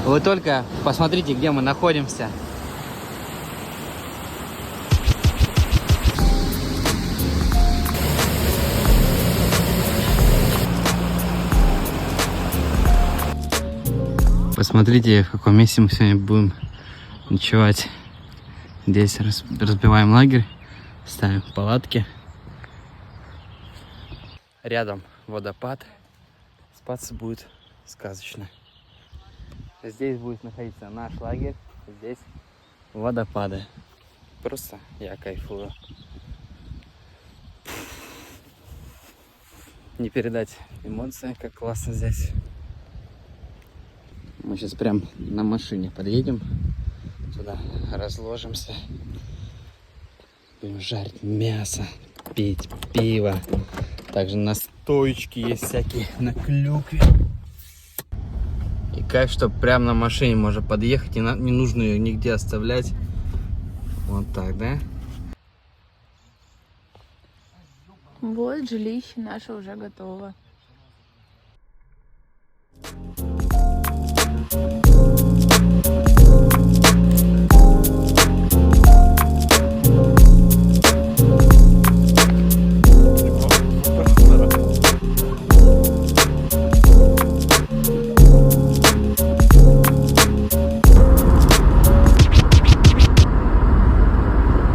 Вы только посмотрите, где мы находимся. Посмотрите, в каком месте мы сегодня будем ночевать. Здесь разбиваем лагерь, ставим палатки. Рядом водопад. Спаться будет сказочно. Здесь будет находиться наш лагерь, здесь водопады. Просто я кайфую. Не передать эмоции, как классно здесь. Мы сейчас прям на машине подъедем, туда разложимся, будем жарить мясо, пить пиво. Также настоечки есть всякие на клюкве. И кайф, что прям на машине можно подъехать, не нужно ее нигде оставлять. Вот так, да? Вот жилище наше уже готово.